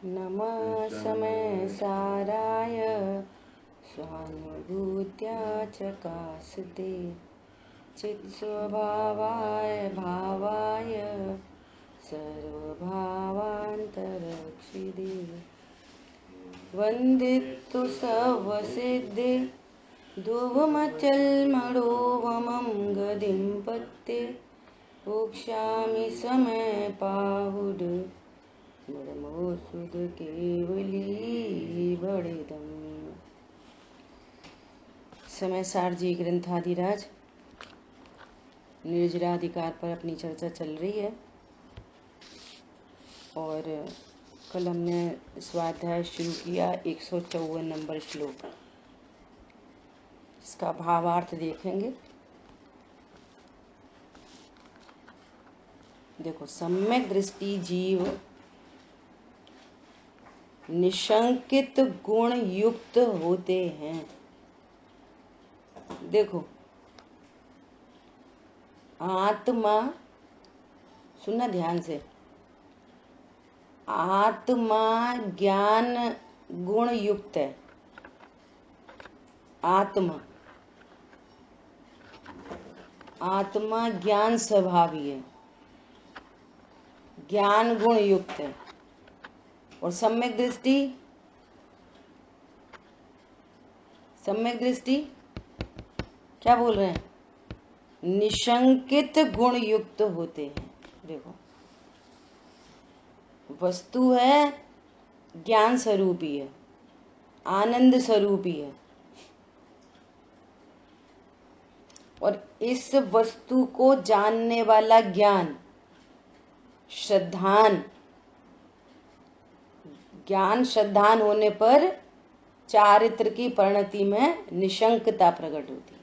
नमः समय साराय स्वानुभूत्या चकासते चित्स्वभावाय भावाय सर्वभावान्तरक्षिदे वन्दितु सर्वसिद्धे ध्रुवमचलमणोवमं गदिं पत्ते वक्ष्यामि समय पाहुड नमोऽस्तुते केवली बड़िदम। समय सार जी ग्रंथाधिराज निर्जराधिकार पर अपनी चर्चा चल रही है और कल हमने स्वाध्याय शुरू किया 154 नंबर श्लोक। इसका भावार्थ देखेंगे। देखो, सम्यक दृष्टि जीव निशंकित गुण युक्त होते हैं। देखो, आत्मा, सुनना ध्यान से, आत्मा ज्ञान गुण युक्त है। आत्मा ज्ञान स्वभावी है, ज्ञान गुण युक्त है। और सम्यक दृष्टि क्या बोल रहे हैं? निशंकित गुण युक्त होते हैं। देखो, वस्तु है, ज्ञान स्वरूपी है, आनंद स्वरूपी है, और इस वस्तु को जानने वाला ज्ञान श्रद्धान होने पर चारित्र की परिणति में निशंकता प्रकट होती है,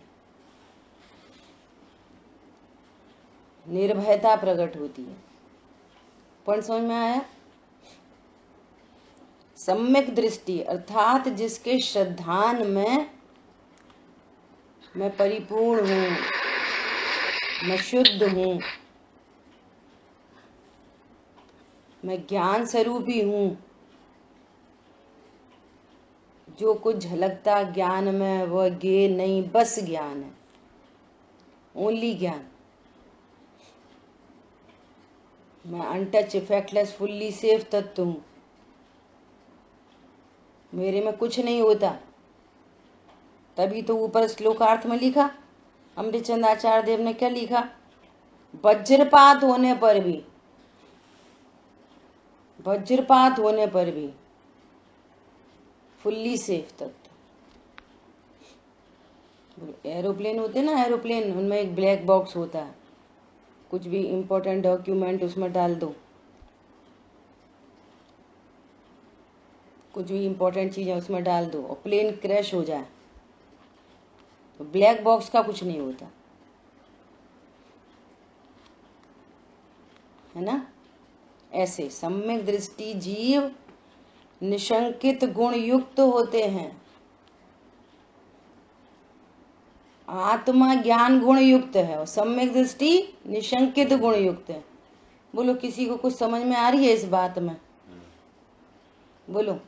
निर्भयता प्रकट होती है। पॉइंट समझ में आया? सम्यक दृष्टि अर्थात जिसके श्रद्धान में मैं परिपूर्ण हूं, मैं शुद्ध हूं, मैं ज्ञान स्वरूपी हूं, जो कुछ झलकता ज्ञान में वह गे नहीं, बस ज्ञान है, ओनली ज्ञान। मैं अनटच इफेक्टलेस फुल्ली सेफ तत्व हूं, मेरे में कुछ नहीं होता। तभी तो ऊपर श्लोकार्थ में लिखा, अमृतचंद आचार्य देव ने क्या लिखा? वज्रपात होने पर भी फुल्ली सेफ तत्व। एरोप्लेन होते ना, एरोप्लेन, उनमें एक ब्लैक बॉक्स होता है, कुछ भी इंपॉर्टेंट डॉक्यूमेंट उसमें डाल दो, कुछ भी इंपॉर्टेंट चीजें उसमें डाल दो और प्लेन क्रैश हो जाए तो ब्लैक बॉक्स का कुछ नहीं होता है ना। ऐसे सम्यक दृष्टि जीव निशंकित गुण युक्त होते हैं। आत्मा ज्ञान गुण युक्त है और सम्यक दृष्टि निशंकित गुण युक्त है। बोलो, किसी को कुछ समझ में आ रही है इस बात में? बोलो।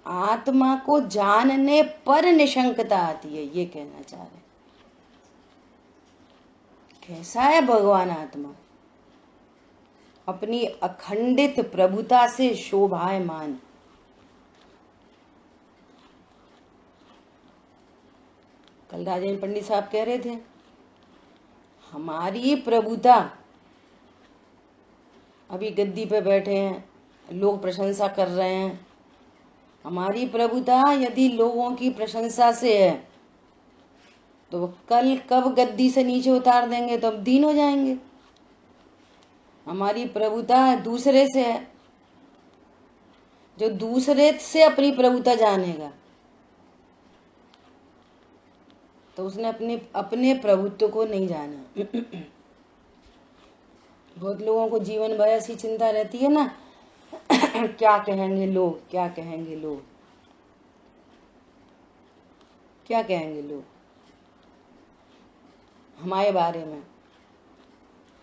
आत्मा को जानने पर निशंकता आती है, ये कहना चाह रहे। कैसा है भगवान आत्मा? अपनी अखंडित प्रभुता से शोभायमान। कल राजेंद्र पंडित साहब कह रहे थे, हमारी प्रभुता, अभी गद्दी पे बैठे हैं, लोग प्रशंसा कर रहे हैं, हमारी प्रभुता यदि लोगों की प्रशंसा से है तो कल कब गद्दी से नीचे उतार देंगे तो अब दीन हो जाएंगे। हमारी प्रभुता दूसरे से है, जो दूसरे से अपनी प्रभुता जानेगा तो उसने अपने प्रभुत्व को नहीं जाना। बहुत लोगों को जीवन भर ऐसी चिंता रहती है ना, क्या कहेंगे लोग, क्या कहेंगे लोग, क्या कहेंगे लोग हमारे बारे में।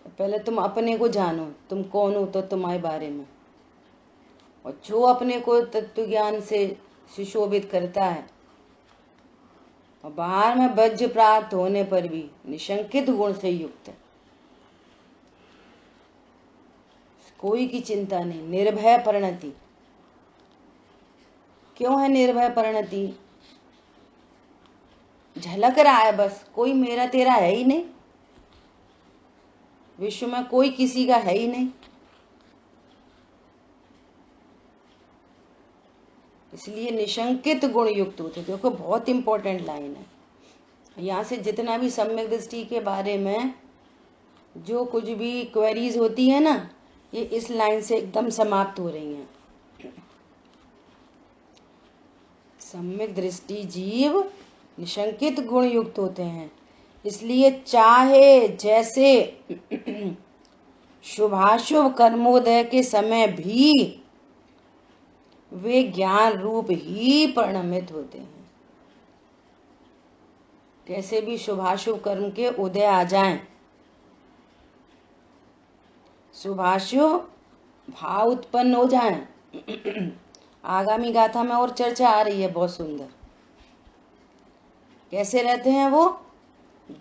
पहले तुम अपने को जानो, तुम कौन हो तो तुम्हारे बारे में, और जो अपने को तत्व ज्ञान से सुशोभित करता है और बाहर में वज्र प्राप्त होने पर भी निशंकित गुण से युक्त है, कोई की चिंता नहीं, निर्भय परिणति। क्यों है निर्भय परिणति? झलक रहा है बस, कोई मेरा तेरा है ही नहीं, विश्व में कोई किसी का है ही नहीं, इसलिए निशंकित गुण युक्त होते। देखो बहुत इंपॉर्टेंट लाइन है। यहाँ से जितना भी सम्यक दृष्टि के बारे में जो कुछ भी क्वेरीज होती है ना, ये इस लाइन से एकदम समाप्त हो रही हैं। सम्यक दृष्टि जीव निशंकित गुण युक्त होते हैं, इसलिए चाहे जैसे शुभाशुभ कर्मोदय के समय भी वे ज्ञान रूप ही परिणमित होते हैं। कैसे भी शुभाशुभ कर्म के उदय आ जाएं, शुभाशुभ भाव उत्पन्न हो जाएं। आगामी गाथा में और चर्चा आ रही है बहुत सुंदर। कैसे रहते हैं वो?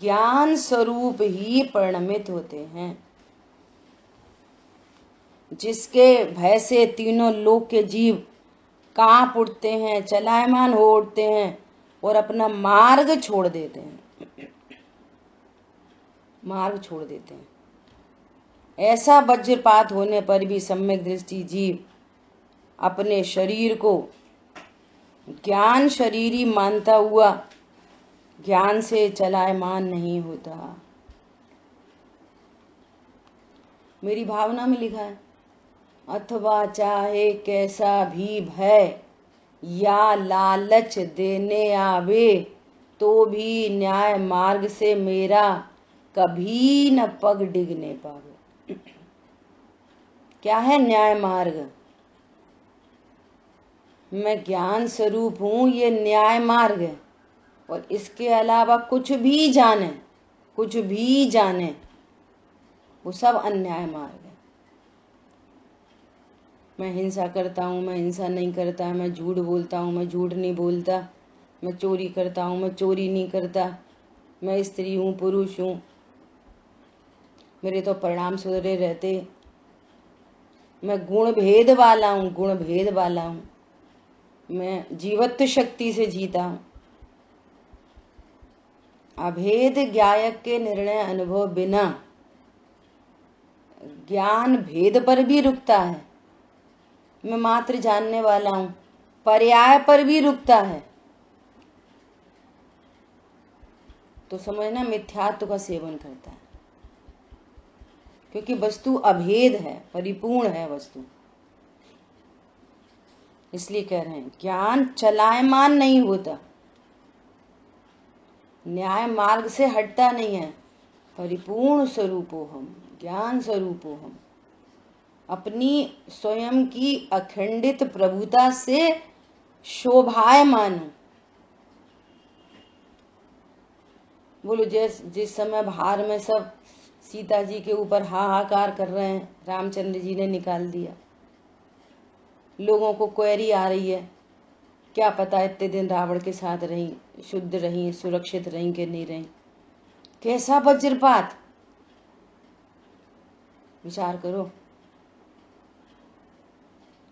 ज्ञान स्वरूप ही परिणमित होते हैं, जिसके भय से तीनों लोक के जीव कांप उठते हैं, चलायमान हो उठते हैं और अपना मार्ग छोड़ देते हैं, मार्ग छोड़ देते हैं। ऐसा वज्रपात होने पर भी सम्यक दृष्टि जीव अपने शरीर को ज्ञान शरीरी मानता हुआ ज्ञान से चलायमान नहीं होता। मेरी भावना में लिखा है, अथवा चाहे कैसा भी भय या लालच देने आवे, तो भी न्याय मार्ग से मेरा कभी न पग डिगने पावे। क्या है न्याय मार्ग? मैं ज्ञान स्वरूप हूं, ये न्याय मार्ग है। और इसके अलावा कुछ भी जाने, कुछ भी जाने, वो सब अन्याय मार्ग है। मैं हिंसा करता हूँ, मैं हिंसा नहीं करता, मैं झूठ बोलता हूँ, मैं झूठ नहीं बोलता, मैं चोरी करता हूँ, मैं चोरी नहीं करता, मैं स्त्री हूँ, पुरुष हूँ, मेरे तो परिणाम सुधरे रहते, मैं गुण भेद वाला हूँ, गुण भेद वाला हूँ, मैं जीवत्व शक्ति से जीता हूँ। अभेद ज्ञायक के निर्णय अनुभव बिना ज्ञान भेद पर भी रुकता है। मैं मात्र जानने वाला हूं, पर्याय पर भी रुकता है, तो समझना मिथ्यात्व का सेवन करता है, क्योंकि वस्तु अभेद है, परिपूर्ण है वस्तु। इसलिए कह रहे हैं ज्ञान चलायमान नहीं होता, न्याय मार्ग से हटता नहीं है। परिपूर्ण स्वरूपो हम, ज्ञान स्वरूपो हम, अपनी स्वयं की अखंडित प्रभुता से शोभायमान। बोलो जिस समय भार में सब सीता जी के ऊपर हाहाकार कर रहे हैं, रामचंद्र जी ने निकाल दिया। लोगों को क्वेरी आ रही है, क्या पता इतने दिन रावण के साथ रही, शुद्ध रही, सुरक्षित रही कि नहीं रही। कैसा वज्रपात, विचार करो,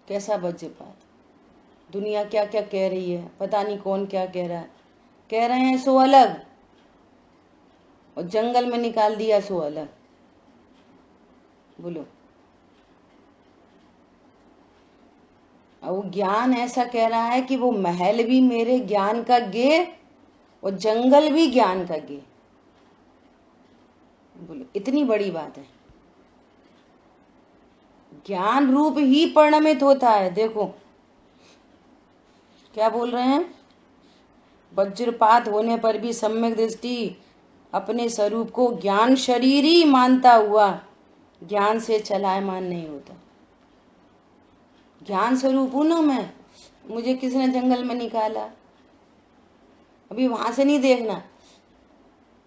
कैसा वज्रपात। दुनिया क्या क्या कह रही है, पता नहीं कौन क्या कह रहा है। कह रहे हैं सो अलग, और जंगल में निकाल दिया सो अलग। बोलो, और वो ज्ञान ऐसा कह रहा है कि वो महल भी मेरे ज्ञान का गे और जंगल भी ज्ञान का गे। बोलो, इतनी बड़ी बात है। ज्ञान रूप ही परिणमित होता है। देखो क्या बोल रहे हैं, वज्रपात होने पर भी सम्यक दृष्टि अपने स्वरूप को ज्ञान शरीरी मानता हुआ ज्ञान से चलायमान नहीं होता। ज्ञान स्वरूप हूं ना मैं, मुझे किसने जंगल में निकाला, अभी वहां से नहीं देखना,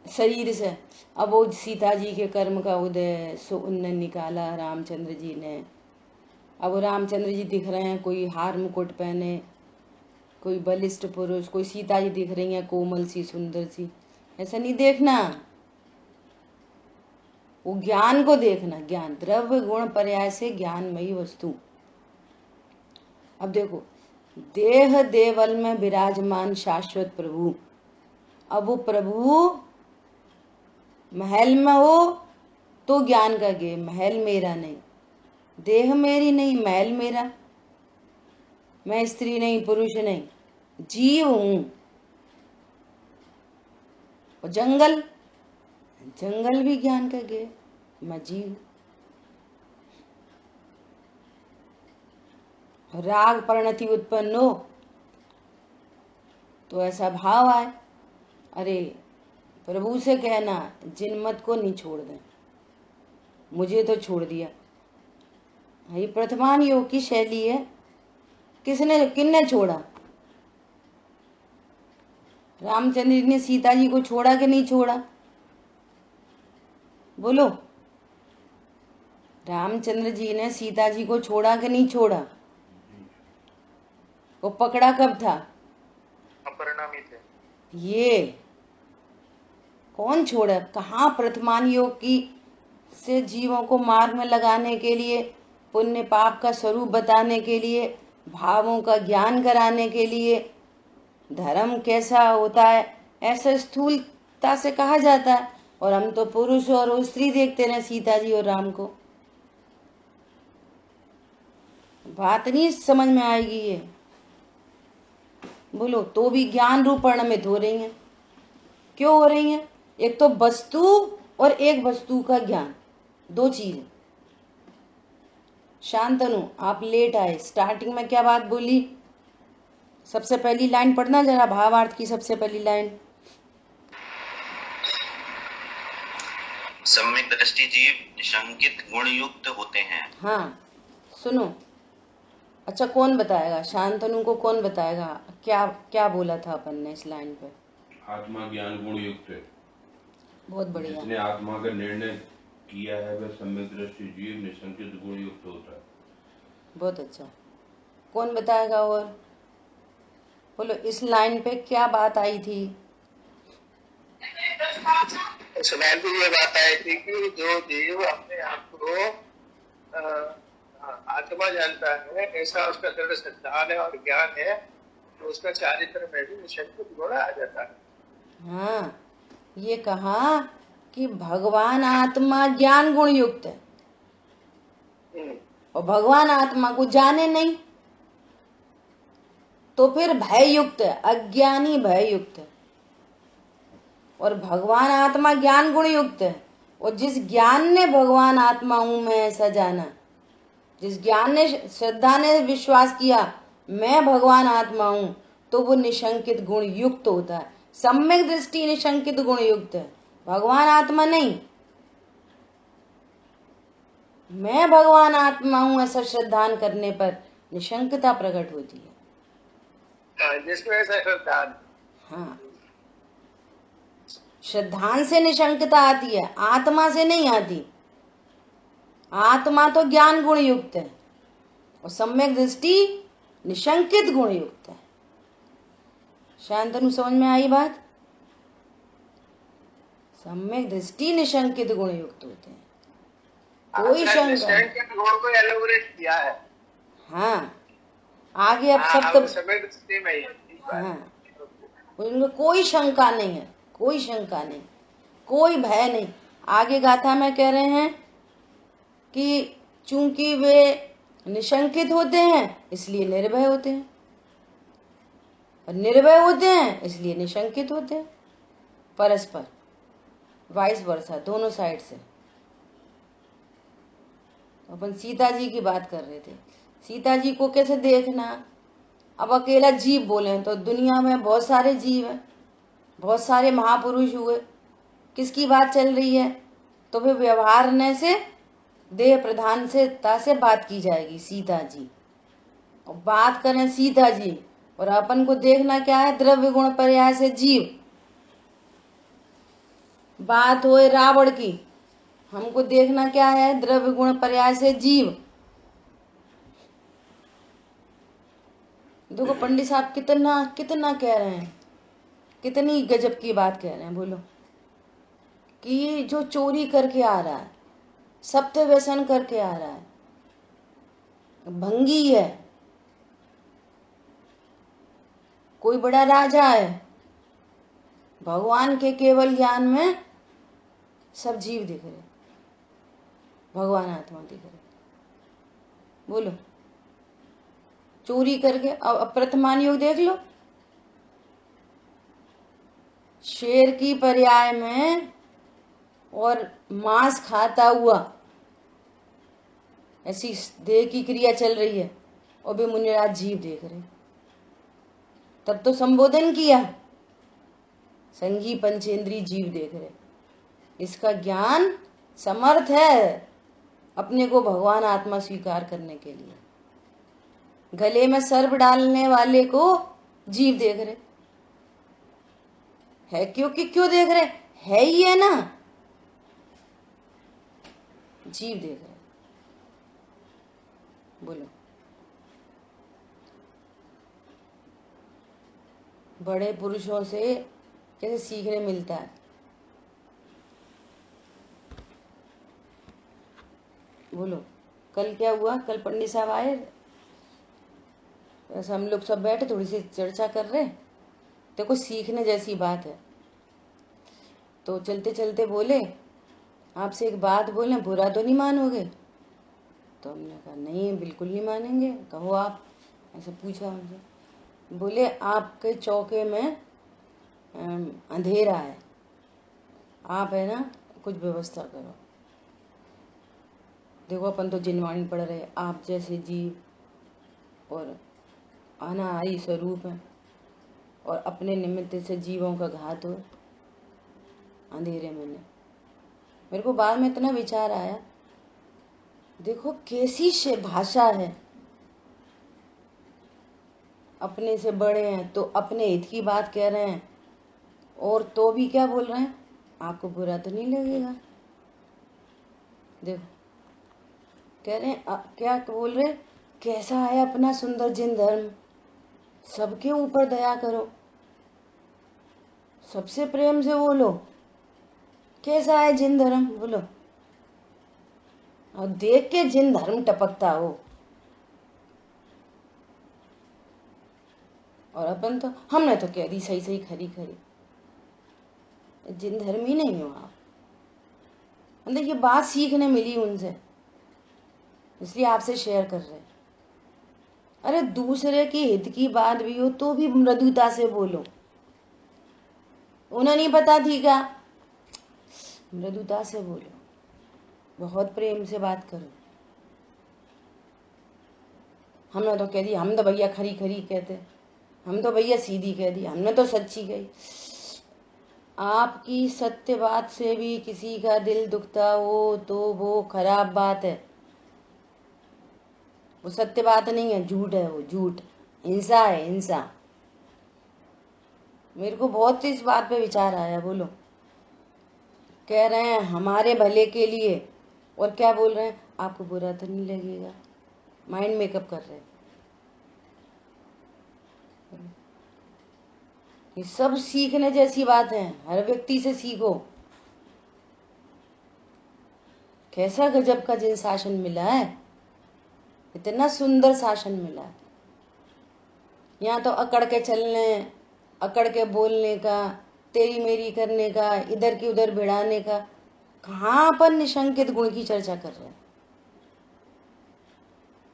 शरीर से। अब वो सीता जी के कर्म का उदय सो उनने निकाला, रामचंद्र जी ने, अब रामचंद्र जी दिख रहे हैं, कोई हार मुकुट पहने, कोई बलिष्ठ पुरुष, कोई सीता जी दिख रही हैं कोमल सी सुंदर सी, ऐसा नहीं देखना। वो ज्ञान को देखना, ज्ञान, द्रव्य गुण पर्याय से ज्ञानमयी वस्तु। अब देखो, देह देवल में विराजमान शाश्वत प्रभु, अब वो प्रभु महल में हो तो ज्ञान का गे, महल मेरा नहीं, देह मेरी नहीं, महल मेरा, मैं स्त्री नहीं पुरुष नहीं, जीव हूं। और जंगल, जंगल भी ज्ञान का गे, मैं जीव। राग परिणति उत्पन्न हो तो ऐसा भाव आए, अरे प्रभु से कहना जिनमत को नहीं छोड़ दें, मुझे तो छोड़ दिया। ये प्रथमान योग की शैली है। किसने छोड़ा? रामचंद्र जी ने सीता जी को छोड़ा कि नहीं छोड़ा? बोलो, रामचंद्र जी ने सीता जी को छोड़ा कि नहीं छोड़ा? वो पकड़ा कब था? अपरिणामी थे। ये कौन छोड़ा? कहाँ प्रथमान योग की से जीवों को मार्ग में लगाने के लिए, पुण्य पाप का स्वरूप बताने के लिए, भावों का ज्ञान कराने के लिए, धर्म कैसा होता है ऐसा स्थूलता से कहा जाता है। और हम तो पुरुष और स्त्री देखते रहे, सीता जी और राम को। बात नहीं समझ में आएगी ये। बोलो, तो भी ज्ञान रूप परिणमित हो रही हैं। क्यों हो रही हैं? एक तो वस्तु और एक वस्तु का ज्ञान, दो चीज। शांतनु, आप लेट आए, स्टार्टिंग में क्या बात बोली? सबसे पहली लाइन पढ़ना जरा, भावार्थ की सबसे पहली लाइन। सम्यक दृष्टि जीव निशंकित गुण युक्त होते हैं। हाँ सुनो, अच्छा कौन बताएगा? शांतनु को कौन बताएगा? क्या क्या बोला था अपन ने इस लाइन पे? आत्मा ज्ञान गुण युक्त है। बहुत बढ़िया। जिसने आत्मा का निर्णय किया है वह सम्यक दृष्टि जीव निशंकित गुण युक्त होता है। बहुत अच्छा, कौन बताएगा? और बोलो, इस लाइन पे क्या बात आई थी? इसमें भी ये बात आई थी कि जो जीव अपने आप को आत्मा जानता है, ऐसा उसका दृढ़ सिद्धांत है और ज्ञान है, तो उसका चारित्र में भी निशंकित गुण आ जाता है। हाँ, ये कहा कि भगवान आत्मा ज्ञान गुण युक्त है और भगवान आत्मा को जाने नहीं, तो फिर भय युक्त है, अज्ञानी भय युक्त है। और भगवान आत्मा ज्ञान गुण युक्त है, और जिस ज्ञान ने भगवान आत्मा हूं मैं ऐसा जाना, जिस ज्ञान ने, श्रद्धा ने विश्वास किया मैं भगवान आत्मा हूं, तो वो निशंकित गुण युक्त होता है। सम्यक दृष्टि निशंकित गुण युक्त है, भगवान आत्मा नहीं। मैं भगवान आत्मा हूं ऐसा श्रद्धान करने पर निशंकता प्रकट होती है। जिसमें ऐसा श्रद्धान, हाँ, श्रद्धान से निशंकता आती है, आत्मा से नहीं आती। आत्मा तो ज्ञान गुण युक्त है और सम्यक दृष्टि निशंकित गुण युक्त है। शांतनु, समझ में आई बात? सम्यक दृष्टि निशंकित गुण युक्त होते हैं, कोई शंका को एलोबरेट किया है। हाँ, आगे अब सब तो सम्यक दृष्टि में ही है। हाँ, उनमें कोई शंका नहीं है, कोई शंका नहीं, कोई भय नहीं। आगे गाथा में कह रहे हैं कि चूंकि वे निशंकित होते हैं इसलिए निर्भय होते हैं, और निर्भय होते हैं इसलिए निशंकित होते हैं। परस्पर, वाइस वर्सा, दोनों साइड से। अपन सीता जी की बात कर रहे थे। सीता जी को कैसे देखना? अब अकेला जीव बोले तो दुनिया में बहुत सारे जीव हैं, बहुत सारे महापुरुष हुए, किसकी बात चल रही है? तो फिर व्यवहार ने से देह प्रधान से बात की जाएगी, सीता जी। और बात करें सीता जी, और अपन को देखना क्या है? द्रव्य गुण पर्याय से जीव। बात होए रावण की, हमको देखना क्या है? द्रव्य गुण पर्याय से जीव। देखो पंडित साहब कितना कितना कह रहे हैं, कितनी गजब की बात कह रहे हैं। बोलो कि जो चोरी करके आ रहा है, सत्य व्यसन करके आ रहा है, भंगी है, कोई बड़ा राजा है, भगवान के केवल ज्ञान में सब जीव दिख रहे, भगवान आत्मा दिख रहे। बोलो चोरी करके, अब प्रथमान योग देख लो, शेर की पर्याय में और मांस खाता हुआ ऐसी देह की क्रिया चल रही है और भी मुनिराज जीव देख रहे। तब तो संबोधन किया, संगी पंचेंद्री जीव देख रहे। इसका ज्ञान समर्थ है अपने को भगवान आत्मा स्वीकार करने के लिए। गले में सर्प डालने वाले को जीव देख रहे है, क्योंकि क्यों देख रहे, है ही है ना, जीव देख रहे। बोलो बड़े पुरुषों से कैसे सीखने मिलता है। बोलो कल क्या हुआ, कल पंडित साहब आए, ऐसा हम लोग सब बैठे थोड़ी सी चर्चा कर रहे, देखो सीखने जैसी बात है। तो चलते चलते बोले आपसे एक बात बोले, बुरा तो नहीं मानोगे? तो हमने कहा नहीं बिल्कुल नहीं मानेंगे, कहो आप, ऐसे पूछा उनसे। बोले आपके चौके में अंधेरा है, आप है ना कुछ व्यवस्था करो। देखो अपन तो जिनवाणी पढ़ रहे, आप जैसे जीव और अनादि स्वरूप है और अपने निमित्त से जीवों का घात हो अंधेरे में। मेरे को बाद में इतना विचार आया, देखो कैसी से भाषा है, अपने से बड़े हैं तो अपने हित की बात कह रहे हैं और तो भी क्या बोल रहे हैं, आपको बुरा तो नहीं लगेगा। देखो कह रहे हैं क्या बोल रहे, कैसा है अपना सुंदर जिन धर्म, सबके ऊपर दया करो, सबसे प्रेम से बोलो, कैसा है जिन धर्म। बोलो और देख के जिन धर्म टपकता हो, और अपन तो हमने तो कह दी सही सही खरी खरी, जिन धर्म ही नहीं हो आप। मतलब ये बात सीखने मिली उनसे, इसलिए आपसे शेयर कर रहे। अरे दूसरे के हित की बात भी हो तो भी मृदुता से बोलो, उन्हें नहीं पता थी क्या, मृदुता से बोलो, बहुत प्रेम से बात करो। हमने तो कह दी, हम तो भैया खरी खरी कहते, हम तो भैया सीधी कह दी, हमने तो सच्ची कही। आपकी सत्य बात से भी किसी का दिल दुखता हो तो वो खराब बात है, वो सत्य बात नहीं है, झूठ है, वो झूठ, हिंसा है, हिंसा। मेरे को बहुत इस बात पे विचार आया। बोलो कह रहे हैं हमारे भले के लिए और क्या बोल रहे हैं, आपको बुरा तो नहीं लगेगा, माइंड मेकअप कर रहे हैं। ये सब सीखने जैसी बात है, हर व्यक्ति से सीखो। कैसा गजब का जिन शासन मिला है, इतना सुंदर शासन मिला है। यहाँ तो अकड़ के चलने, अकड़ के बोलने का, तेरी मेरी करने का, इधर की उधर भिड़ाने का, कहाँ अपन निशंकित गुण की चर्चा कर रहे हैं।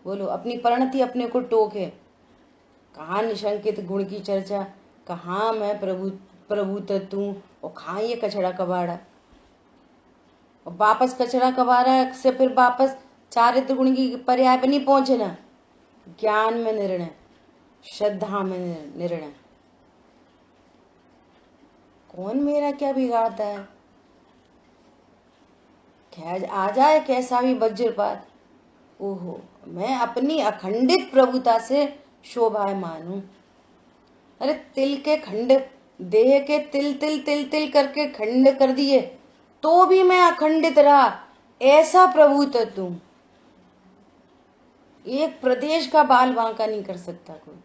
बोलो अपनी परिणति अपने को टोके, कहाँ निशंकित गुण की चर्चा, कहाँ मैं प्रभु तत्व हूँ और कहाँ ये कचड़ा कबाड़ा। और वापस कचड़ा कबाड़ा से फिर वापस चारित्र गुण की पर्याय पे नहीं पहुंचना, ज्ञान में निर्णय, श्रद्धा में निर्णय। कौन मेरा क्या बिगाड़ता है, खैर आ जाए कैसा भी वज्रपात, ओहो मैं अपनी अखंडित प्रभुता से शोभायमान हूं। अरे तिल के खंड, देह के तिल तिल तिल तिल करके खंड कर दिए तो भी मैं अखंडित रहा, ऐसा प्रभु तत्व हूं। एक प्रदेश का बाल बांका नहीं कर सकता कोई।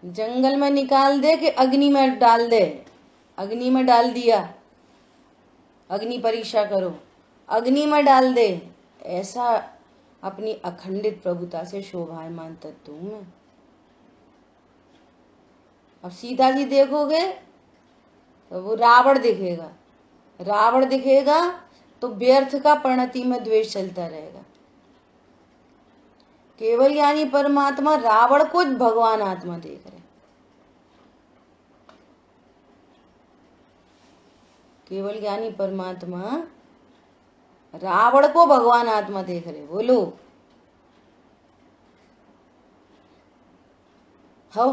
जंगल में निकाल दे कि अग्नि में डाल दे, अग्नि में डाल दिया, अग्नि परीक्षा करो, अग्नि में डाल दे, ऐसा अपनी अखंडित प्रभुता से शोभायमान तत्व हूं मैं। अब सीता जी देखोगे तो वो रावण दिखेगा, रावण दिखेगा तो व्यर्थ का परिणति में द्वेष चलता रहेगा। केवल ज्ञानी परमात्मा रावण को भगवान आत्मा देख रहे, केवल ज्ञानी परमात्मा रावण को भगवान आत्मा देख रहे। बोलो हो,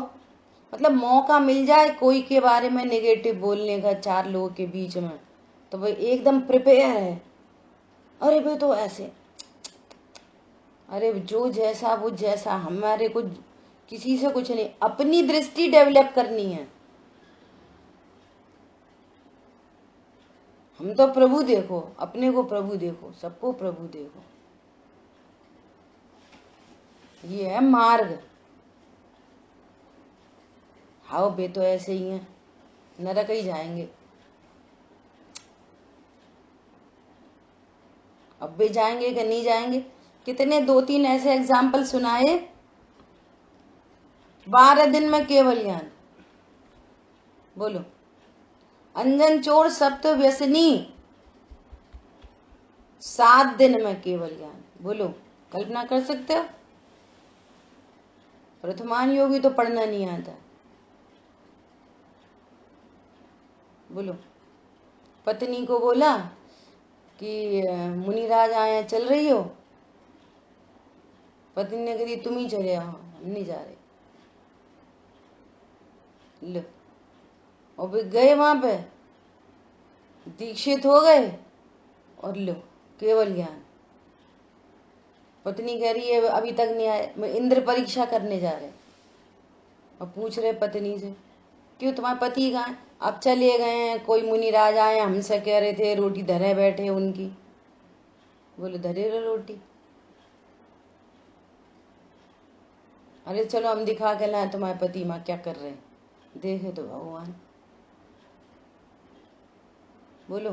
मतलब मौका मिल जाए कोई के बारे में नेगेटिव बोलने का चार लोगों के बीच में, तो वो एकदम प्रिपेयर है, अरे भाई तो ऐसे, अरे जो जैसा वो जैसा, हमारे को किसी से कुछ नहीं, अपनी दृष्टि डेवलप करनी है। हम तो प्रभु देखो, अपने को प्रभु देखो, सबको प्रभु देखो, ये है मार्ग। हाँ बे तो ऐसे ही हैं, नरक ही जाएंगे। अब भी जाएंगे कि नहीं जाएंगे? कितने 2-3 ऐसे एग्जाम्पल सुनाए। 12 दिन में केवल ज्ञान, बोलो। अंजन चोर सप्त व्यसनी, 7 दिन में केवल ज्ञान, बोलो। कल्पना कर सकते हो? प्रथमान योगी तो पढ़ना नहीं आता, बोलो। पत्नी को बोला कि मुनिराज आए, चल रही हो? पत्नी ने कही तुम ही चले आओ, हम नहीं जा रहे। लो, और वे गए वहां पे, दीक्षित हो गए, और लो केवल ज्ञान। पत्नी कह रही है अभी तक नहीं आए, मैं इंद्र परीक्षा करने जा रहे। और पूछ रहे पत्नी से, क्यों तुम्हारे पति कहाँ हैं? अब चले गए हैं, कोई मुनिराज आए, हमसे कह रहे थे रोटी धरे बैठे उनकी। बोले धरे रहो रोटी। अरे चलो हम दिखा के लाए तुम्हारे पति माँ क्या कर रहे हैं, देखे तो भगवान। बोलो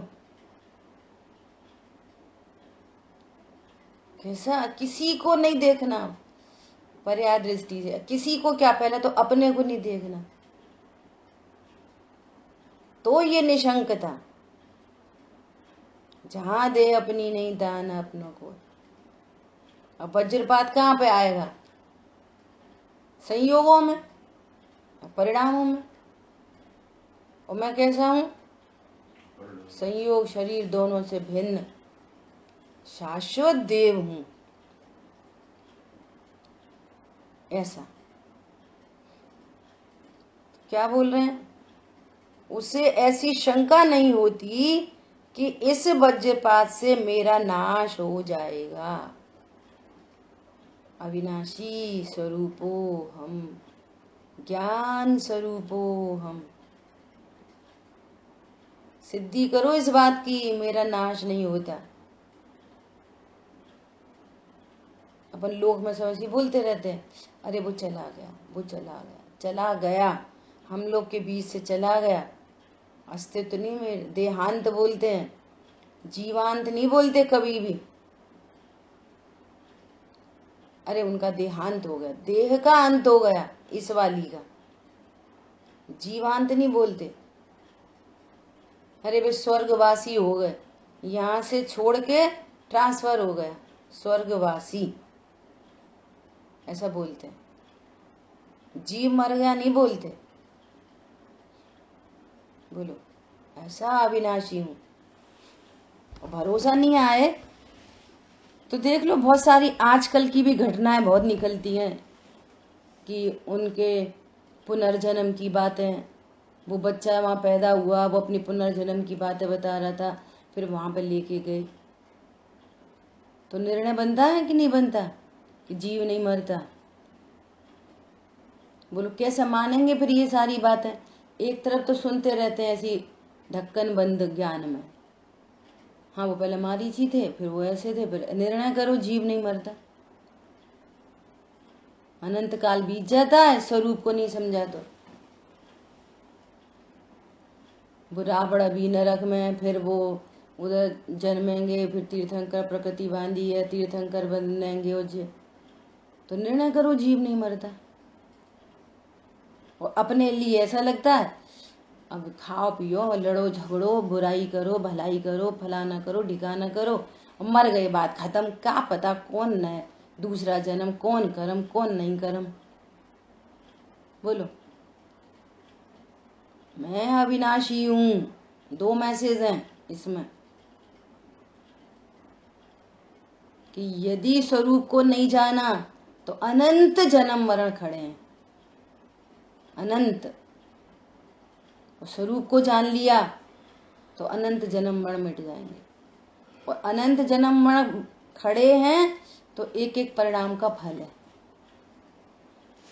कैसा, किसी को नहीं देखना पर्याय दृष्टि से, किसी को क्या, पहले तो अपने को नहीं देखना, तो ये निशंकता। जहां दे अपनी नहीं दान अपनों को। अब वज्रपात कहाँ पे आएगा? संयोगों में, परिणामों में। और मैं कैसा हूं? संयोग शरीर दोनों से भिन्न शाश्वत देव हूं, ऐसा। क्या बोल रहे हैं? उसे ऐसी शंका नहीं होती कि इस वज्रपात से मेरा नाश हो जाएगा। अविनाशी स्वरूपो हम, ज्ञान स्वरूपो हम। सिद्धि करो इस बात की, मेरा नाश नहीं होता। अपन लोग में समझ बोलते रहते हैं, अरे वो चला गया, वो चला गया, चला गया, हम लोग के बीच से चला गया। अस्तित्व नहीं, मेरे देहांत बोलते हैं, जीवांत नहीं बोलते कभी भी। अरे उनका देहांत हो गया, देह का अंत हो गया, इस वाली का। जीवांत नहीं बोलते। अरे वे स्वर्गवासी हो गए, यहाँ से छोड़ के ट्रांसफर हो गया, स्वर्गवासी ऐसा बोलते हैं। जीव मर गया नहीं बोलते। बोलो ऐसा अविनाशी हूं। और भरोसा नहीं आए तो देख लो, बहुत सारी आजकल की भी घटनाएं बहुत निकलती हैं कि उनके पुनर्जन्म की बातें, वो बच्चा वहाँ पैदा हुआ, वो अपनी पुनर्जन्म की बातें बता रहा था, फिर वहाँ पे लेके गए। तो निर्णय बनता है कि नहीं बनता कि जीव नहीं मरता? बोलो कैसे मानेंगे फिर ये सारी बातें? एक तरफ तो सुनते रहते हैं ऐसी ढक्कन बंद ज्ञान में, हाँ वो पहले मारीची थे, फिर वो ऐसे थे, फिर निर्णय करो जीव नहीं मरता। अनंत काल बीत जाता है स्वरूप को नहीं समझा तो। बुरा बड़ा भी नरक में, फिर वो उधर जन्मेंगे, फिर तीर्थंकर प्रकृति बांधी है, तीर्थंकर बनेंगे उज्जै। तो निर्णय करो, जीव नहीं मरता। और अपने लिए ऐसा लगता है अब खाओ पियो, लड़ो झगड़ो, बुराई करो, भलाई करो, फलाना करो, ढिकाना करो, मर गए, बात खत्म। क्या पता कौन न दूसरा जन्म, कौन कर्म कौन नहीं कर्म। बोलो, मैं अविनाशी हूं। 2 मैसेज हैं इसमें कि यदि स्वरूप को नहीं जाना तो अनंत जन्म मरण खड़े हैं, अनंत। और स्वरूप को जान लिया तो अनंत जन्म मरण मिट जाएंगे। और अनंत जन्म मरण खड़े हैं तो एक एक परिणाम का फल है।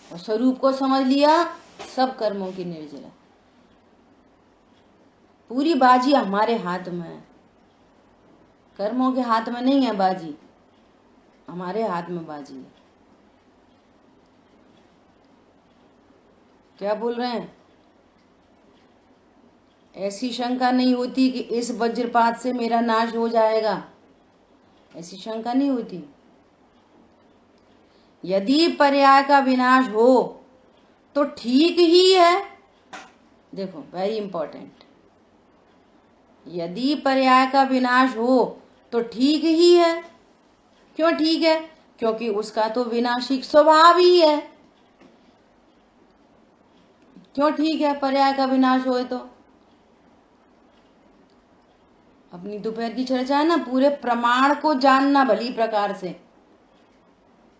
और स्वरूप को समझ लिया, सब कर्मों की निर्जला। पूरी बाजी हमारे हाथ में है, कर्मों के हाथ में नहीं है बाजी, हमारे हाथ में बाजी है। क्या बोल रहे हैं? ऐसी शंका नहीं होती कि इस वज्रपात से मेरा नाश हो जाएगा, ऐसी शंका नहीं होती। यदि पर्याय का विनाश हो तो ठीक ही है। देखो, वेरी इंपॉर्टेंट, यदि पर्याय का विनाश हो तो ठीक ही है। क्यों ठीक है? क्योंकि उसका तो विनाशिक स्वभाव ही है। क्यों ठीक है पर्याय का विनाश होए तो? अपनी दोपहर की चर्चा है ना, पूरे प्रमाण को जानना भली प्रकार से।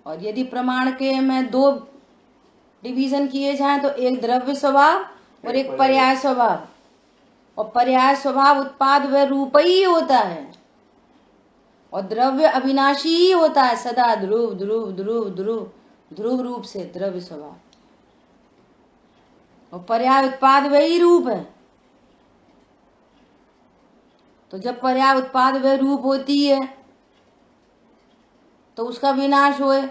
और यदि प्रमाण के में 2 डिवीजन किए जाएं तो एक द्रव्य स्वभाव और एक पर्याय स्वभाव। और पर्याय स्वभाव उत्पाद व रूप ही होता है, और द्रव्य अविनाशी ही होता है, सदा ध्रुव ध्रुव ध्रुव ध्रुव ध्रुव रूप से द्रव्य स्वभाव। और पर्याय उत्पाद वही रूप है। तो जब पर्याय उत्पाद व रूप होती है तो उसका विनाश होए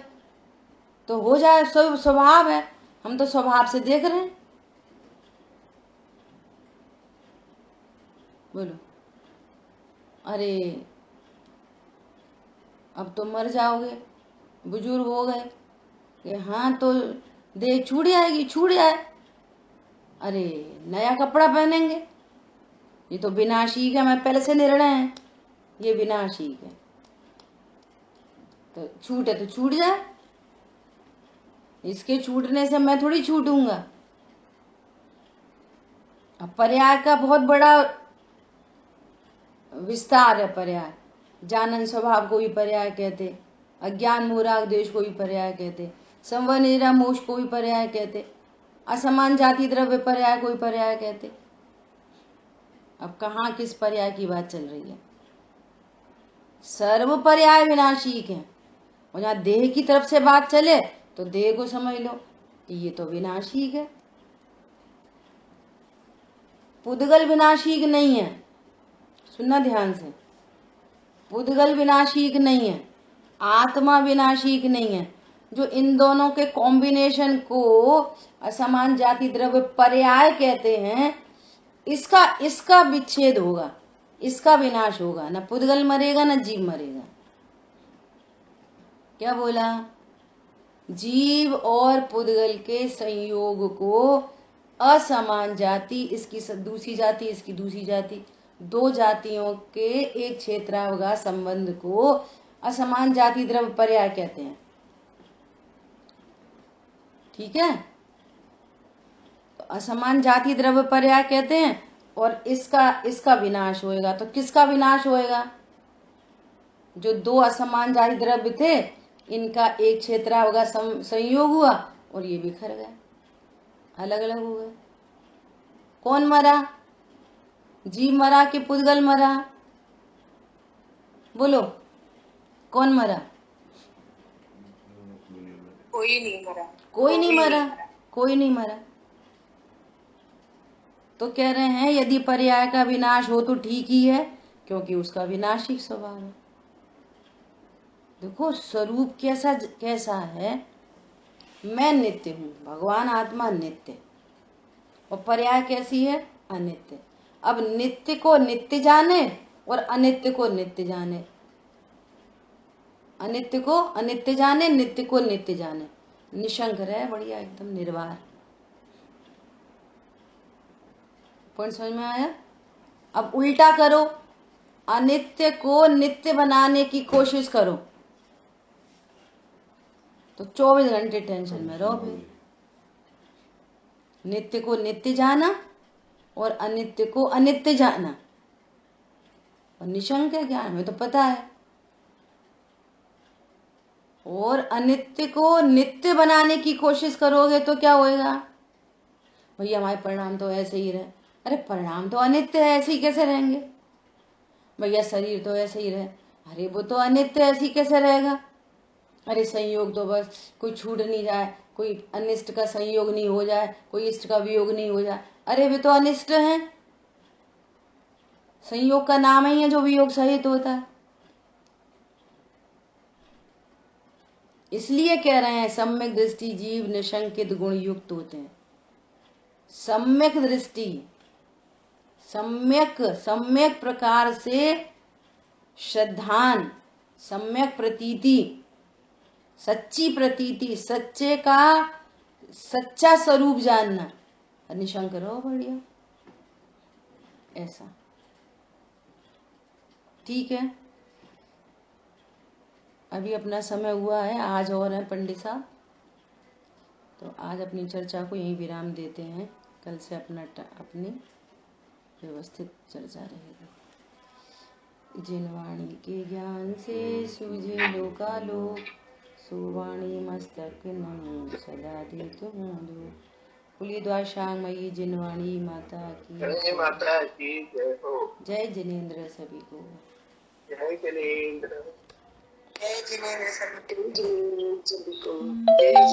तो हो जाए, स्वभाव है। हम तो स्वभाव से देख रहे हैं। बोलो, अरे अब तो मर जाओगे, बुजुर्ग हो गए, कि हाँ तो देह छूट जाएगी, छूट जाए। अरे नया कपड़ा पहनेंगे, ये तो विनाशी है, मैं पहले से निर्णय है ये विनाशी है, तो छूटे तो छूट जाए। इसके छूटने से मैं थोड़ी छूटूंगा। अब पर्याय का बहुत बड़ा विस्तार है। पर्याय जानन स्वभाव को भी पर्याय कहते, अज्ञान मोराग देश को भी पर्याय कहते, संवर निद्रा मोक्ष को भी पर्याय कहते, असमान जाति द्रव्य पर्याय को भी पर्याय कहते। अब कहाँ किस पर्याय की बात चल रही है? सर्व पर्याय विनाशिक है। और जहाँ देह की तरफ से बात चले तो देह को समझ लो ये तो विनाशिक है। पुद्गल विनाशिक नहीं है, सुनना ध्यान से। पुद्गल विनाशिक नहीं है, आत्मा विनाशिक नहीं है। जो इन दोनों के कॉम्बिनेशन को असमान जाति द्रव्य पर्याय कहते हैं, इसका विच्छेद होगा, इसका विनाश होगा। न पुद्गल मरेगा न जीव मरेगा। क्या बोला? जीव और पुद्गल के संयोग को असमान जाति, इसकी दूसरी जाति, इसकी दूसरी जाति, 2 जातियों के एक क्षेत्रावगा संबंध को असमान जाति द्रव्य पर्याय कहते हैं। ठीक है? तो असमान जाति द्रव्य पर्याय कहते हैं। और इसका विनाश होएगा तो किसका विनाश होएगा? जो 2 असमान जाति द्रव्य थे, इनका एक क्षेत्रावगा संयोग हुआ और ये बिखर गए, अलग अलग हो गए। कौन मरा? जीव मरा कि पुद्गल मरा? बोलो, कौन मरा? कोई नहीं मरा, कोई नहीं मरा, कोई नहीं मरा। तो कह रहे हैं यदि पर्याय का विनाश हो तो ठीक ही है, क्योंकि उसका विनाशिक स्वभाव है। देखो स्वरूप कैसा है, मैं नित्य हूँ, भगवान आत्मा नित्य, और पर्याय कैसी है? अनित्य। अब नित्य को नित्य जाने और अनित्य को नित्य जाने, अनित्य को अनित्य जाने, नित्य को नित्य जाने, निशंक रहे, बढ़िया एकदम निर्वार। पॉइंट समझ में आया? अब उल्टा करो, अनित्य को नित्य बनाने की कोशिश करो तो 24 घंटे टेंशन में रहो। फिर नित्य को नित्य जाना और अनित्य को अनित्य जाना, और निशंक है ज्ञान में तो पता है। और अनित्य को नित्य बनाने की कोशिश करोगे तो क्या होएगा? भैया हमारे परिणाम तो ऐसे ही रहे। अरे परिणाम तो अनित्य है, ऐसे ही कैसे रहेंगे? भैया शरीर तो ऐसे ही रहे। अरे वो तो अनित्य, ऐसे ही कैसे रहेगा? अरे संयोग तो बस कोई छूट नहीं जाए, कोई अनिष्ट का संयोग नहीं हो जाए, कोई इष्ट का वियोग नहीं हो जाए। अरे वे तो अनिष्ट हैं, संयोग का नाम ही है जो वियोग सहित होता है। इसलिए कह रहे हैं सम्यक दृष्टि जीव निशंकित गुण युक्त होते हैं। सम्यक दृष्टि, सम्यक प्रकार से श्रद्धान, सम्यक प्रतीति, सच्ची प्रतीति, सच्चे का सच्चा स्वरूप जानना, निशंक रहो बढ़िया ऐसा। ठीक है, अभी अपना समय हुआ है, आज और है पंडित साहब, तो आज अपनी चर्चा को यहीं विराम देते हैं। कल से अपनी व्यवस्थित चर्चा रहेगी। जिनवाणी के ज्ञान से सूझे लोकालोक, सुवाणी मस्तक नमो सदा दे तुम दो। बोलिए द्वारशांगमयी जिनवाणी माता की जय माता की जय हो। जय जिनेन्द्र सभी को। जय जिनेन्द्र। जय जिनेन्द्र सभी को। जय